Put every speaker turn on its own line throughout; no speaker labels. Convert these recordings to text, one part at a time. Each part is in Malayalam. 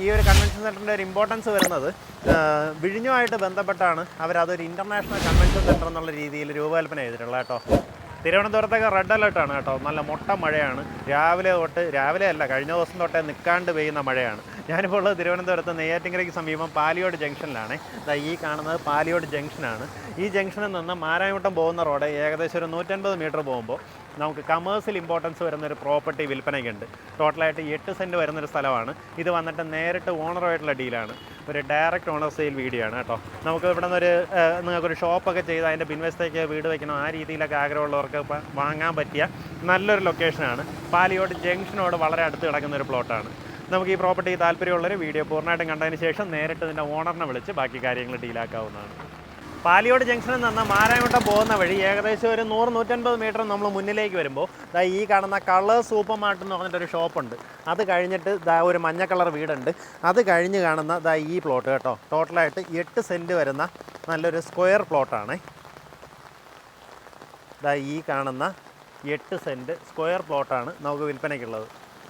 ഈ ഒരു കൺവെൻഷൻ സെൻറ്ററിൻ്റെ ഒരു ഇമ്പോർട്ടൻസ് വരുന്നത് വിഴിഞ്ഞുമായിട്ട് ബന്ധപ്പെട്ടാണ് അവരതൊരു ഇൻ്റർനാഷണൽ കൺവെൻഷൻ സെൻറ്റർ എന്നുള്ള രീതിയിൽ രൂപകൽപ്പന ചെയ്തിട്ടുള്ളത് കേട്ടോ. തിരുവനന്തപുരത്തൊക്കെ റെഡ് അലേർട്ടാണ് കേട്ടോ. നല്ല മൊട്ട മഴയാണ്. രാവിലെ അല്ല, കഴിഞ്ഞ ദിവസം തൊട്ടേ നിൽക്കാണ്ട് പെയ്യുന്ന മഴയാണ്. ഞാനിപ്പോൾ ഉള്ളത് തിരുവനന്തപുരത്ത് നെയ്യാറ്റിൻകരയ്ക്ക് സമീപം പാലിയോട് ജംഗ്ഷനിലാണ്. ഈ കാണുന്നത് പാലിയോട് ജംഗ്ഷനാണ്. ഈ ജംഗ്ഷനിൽ നിന്ന് മാരായമുട്ടം പോകുന്ന റോഡ് ഏകദേശം ഒരു 150 മീറ്റർ പോകുമ്പോൾ നമുക്ക് കമേഴ്സ്യൽ ഇമ്പോർട്ടൻസ് വരുന്നൊരു പ്രോപ്പർട്ടി വിൽപ്പനയ്ക്കുണ്ട്. ടോട്ടലായിട്ട് 8 സെൻറ്റ് വരുന്നൊരു സ്ഥലമാണ്. ഇത് വന്നിട്ട് നേരിട്ട് ഓണറുമായിട്ടുള്ള ഡീലാണ്. ഒരു ഡയറക്റ്റ് ഓണർ സെയിൽ വീഡിയോ ആണ് കേട്ടോ. നമുക്ക് ഇവിടെ നിന്നൊരു നിങ്ങൾക്കൊരു ഷോപ്പൊക്കെ ചെയ്ത് അതിൻ്റെ പിൻവശത്തേക്ക് വീട് വയ്ക്കണം, ആ രീതിയിലൊക്കെ ആഗ്രഹമുള്ളവർക്ക് വാങ്ങാൻ പറ്റിയ നല്ലൊരു ലൊക്കേഷനാണ്. പാലിയോട് ജംഗ്ഷനോട് വളരെ അടുത്ത് കിടക്കുന്ന ഒരു പ്ലോട്ടാണ്. നമുക്ക് ഈ പ്രോപ്പർട്ടി താല്പര്യമുള്ളൊരു വീഡിയോ പൂർണ്ണമായിട്ടും കണ്ടതിന് ശേഷം നേരിട്ട് ഇതിൻ്റെ ഓണറിനെ വിളിച്ച് ബാക്കി കാര്യങ്ങൾ ഡീലാക്കാവുന്നതാണ്. പാലിയോട് ജംഗ്ഷനിൽ നിന്ന് മാരായമുട്ടം പോകുന്ന വഴി ഏകദേശം ഒരു 100-150 മീറ്റർ നമ്മൾ മുന്നിലേക്ക് വരുമ്പോൾ ഈ കാണുന്ന കളർ സൂപ്പർ മാർട്ട് എന്ന് പറഞ്ഞിട്ടൊരു ഷോപ്പുണ്ട്. അത് കഴിഞ്ഞിട്ട് ഒരു മഞ്ഞ കളർ വീടുണ്ട്. അത് കഴിഞ്ഞ് കാണുന്ന ഈ പ്ലോട്ട് കേട്ടോ. ടോട്ടലായിട്ട് 8 സെൻറ്റ് വരുന്ന നല്ലൊരു സ്ക്വയർ പ്ലോട്ടാണ്. ഈ കാണുന്ന 8 സെൻറ്റ് സ്ക്വയർ പ്ലോട്ടാണ് നമുക്ക് വിൽപ്പനയ്ക്കുള്ളത്.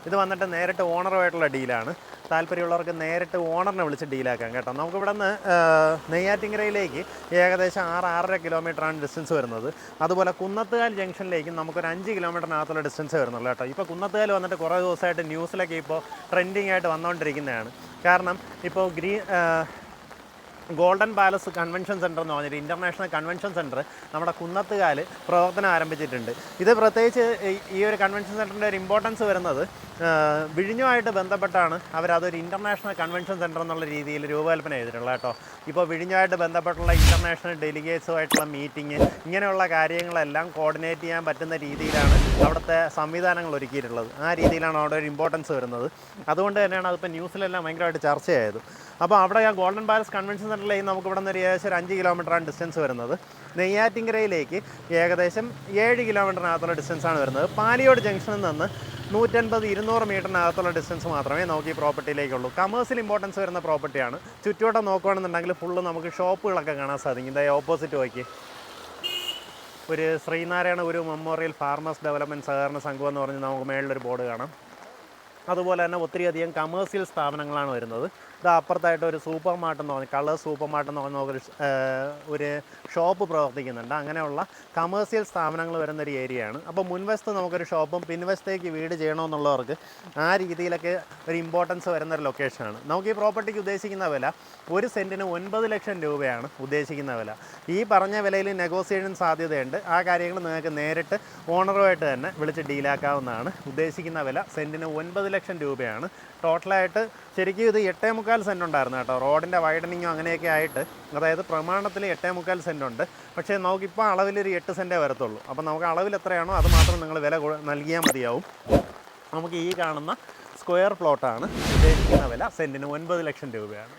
ഇത് വന്നിട്ട് നേരിട്ട് ഓണറുമായിട്ടുള്ള ഡീലാണ്. താല്പര്യമുള്ളവർക്ക് നേരിട്ട് ഓണറിനെ വിളിച്ച് ഡീലാക്കാം കേട്ടോ. നമുക്കിവിടെ നിന്ന് നെയ്യാറ്റിൻകരയിലേക്ക് ഏകദേശം 6-6.5 കിലോമീറ്ററാണ് ഡിസ്റ്റൻസ് വരുന്നത്. അതുപോലെ കുന്നത്തുകാൽ ജംഗ്ഷനിലേക്ക് നമുക്കൊരു 5 കിലോമീറ്ററിനകത്തുള്ള ഡിസ്റ്റൻസ് വരുന്നുള്ളൂ കേട്ടോ. ഇപ്പോൾ കുന്നത്തുകാൽ വന്നിട്ട് കുറേ ദിവസമായിട്ട് ന്യൂസിലൊക്കെ ഇപ്പോൾ ട്രെൻഡിങ് ആയിട്ട് വന്നുകൊണ്ടിരിക്കുന്നതാണ്. കാരണം ഇപ്പോൾ ഗോൾഡൻ പാലസ് കൺവെൻഷൻ സെൻറ്റർ എന്ന് പറഞ്ഞൊരു ഇൻ്റർനാഷണൽ കൺവെൻഷൻ സെൻറ്റർ നമ്മുടെ കുന്നത്തുകാൽ പ്രവർത്തനം ആരംഭിച്ചിട്ടുണ്ട്. ഇത് പ്രത്യേകിച്ച് ഈ ഒരു കൺവെൻഷൻ സെൻറ്ററിൻ്റെ ഒരു ഇമ്പോർട്ടൻസ് വരുന്നത് വിഴിഞ്ഞുമായിട്ട് ബന്ധപ്പെട്ടാണ് അവരതൊരു ഇൻ്റർനാഷണൽ കൺവെൻഷൻ സെൻറ്റർ എന്നുള്ള രീതിയിൽ രൂപകൽപ്പന ചെയ്തിട്ടുള്ളത് കേട്ടോ. ഇപ്പോൾ വിഴിഞ്ഞുമായിട്ട് ബന്ധപ്പെട്ടുള്ള ഇൻ്റർനാഷണൽ ഡെലിഗേറ്റ്സുമായിട്ടുള്ള മീറ്റിംഗ്, ഇങ്ങനെയുള്ള കാര്യങ്ങളെല്ലാം കോർഡിനേറ്റ് ചെയ്യാൻ പറ്റുന്ന രീതിയിലാണ് അവിടുത്തെ സംവിധാനങ്ങൾ ഒരുക്കിയിട്ടുള്ളത്. ആ രീതിയിലാണ് അവിടെ ഒരു ഇമ്പോർട്ടൻസ് വരുന്നത്. അതുകൊണ്ട് തന്നെയാണ് അതിപ്പോൾ ന്യൂസിലെല്ലാം ഭയങ്കരമായിട്ട് ചർച്ചയായത്. അപ്പോൾ അവിടെ ആ ഗോൾഡൻ പാലസ് കൺവെൻഷൻ സെൻറ്ററിലേക്ക് നമുക്ക് ഇവിടെ നിന്ന് ഏകദേശം ഒരു 5 കിലോമീറ്ററാണ് ഡിസ്റ്റൻസ് വരുന്നത്. നെയ്യാറ്റിൻകരയിലേക്ക് ഏകദേശം 7 കിലോമീറ്ററിനകത്തുള്ള ഡിസ്റ്റൻസാണ് വരുന്നത്. പാലിയോട് ജംഗ്ഷനിൽ നിന്ന് 150-200 മീറ്ററിനകത്തുള്ള ഡിസ്റ്റൻസ് മാത്രമേ നമുക്ക് ഈ പ്രോപ്പർട്ടിയിലേക്കുള്ളൂ. കമേഴ്സ്യൽ ഇമ്പോർട്ടൻസ് വരുന്ന പ്രോപ്പർട്ടിയാണ്. ചുറ്റുവട്ടം നോക്കുകയാണെന്നുണ്ടെങ്കിൽ ഫുള്ള് നമുക്ക് ഷോപ്പുകളൊക്കെ കാണാൻ സാധിക്കും. ഇതായി ഓപ്പോസിറ്റ് നോക്കി ഒരു ശ്രീനാരായണ ഗുരു മെമ്മോറിയൽ ഫാർമേഴ്സ് ഡെവലപ്മെൻറ്റ് സഹകരണ സംഘം എന്ന് പറഞ്ഞ് നമുക്ക് മേളിലൊരു ബോർഡ് കാണാം. അതുപോലെ തന്നെ ഒത്തിരിയധികം കമേഴ്സ്യൽ സ്ഥാപനങ്ങളാണ് വരുന്നത്. ഇത് അപ്പുറത്തായിട്ട് ഒരു സൂപ്പർ മാർട്ട് എന്ന് പറഞ്ഞാൽ കളർ സൂപ്പർ മാർട്ട് എന്ന് പറഞ്ഞ ഒരു ഷോപ്പ് പ്രവർത്തിക്കുന്നുണ്ട്. അങ്ങനെയുള്ള കമേഴ്സ്യൽ സ്ഥാപനങ്ങൾ വരുന്നൊരു ഏരിയയാണ്. അപ്പോൾ മുൻവശത്ത് നമുക്കൊരു ഷോപ്പും പിൻവശത്തേക്ക് വീട് ചെയ്യണമെന്നുള്ളവർക്ക് ആ രീതിയിലൊക്കെ ഒരു ഇമ്പോർട്ടൻസ് വരുന്നൊരു ലൊക്കേഷനാണ്. നമുക്ക് ഈ പ്രോപ്പർട്ടിക്ക് ഉദ്ദേശിക്കുന്ന വില 1 സെൻറ്റിന് 9 ലക്ഷം രൂപയാണ് ഉദ്ദേശിക്കുന്ന വില. ഈ പറഞ്ഞ വിലയിൽ നെഗോസിയേഷൻ സാധ്യതയുണ്ട്. ആ കാര്യങ്ങൾ നിങ്ങൾക്ക് നേരിട്ട് ഓണറുമായിട്ട് തന്നെ വിളിച്ച് ഡീലാക്കാവുന്നതാണ്. ഉദ്ദേശിക്കുന്ന വില സെൻറ്റിന് 9 ലക്ഷം രൂപയാണ്. ടോട്ടലായിട്ട് ശരിക്കും ഇത് 8.25 സെൻറ്റ് ഉണ്ടായിരുന്നു കേട്ടോ. റോഡിൻ്റെ വൈഡനിങ്ങും അങ്ങനെയൊക്കെ ആയിട്ട്, അതായത് പ്രമാണത്തിൽ 8.25 സെൻറ്റ് ഉണ്ട്. പക്ഷേ നമുക്കിപ്പോൾ അളവിലൊരു 8 സെൻറ്റേ വരത്തുള്ളൂ. അപ്പോൾ നമുക്ക് അളവിൽ എത്രയാണോ അത് മാത്രം നിങ്ങൾ വില നൽകിയാൽ മതിയാവും. നമുക്ക് ഈ കാണുന്ന സ്ക്വയർ പ്ലോട്ടാണ് ഉദ്ദേശിക്കുന്ന വില സെൻറ്റിന് 9 ലക്ഷം രൂപയാണ്.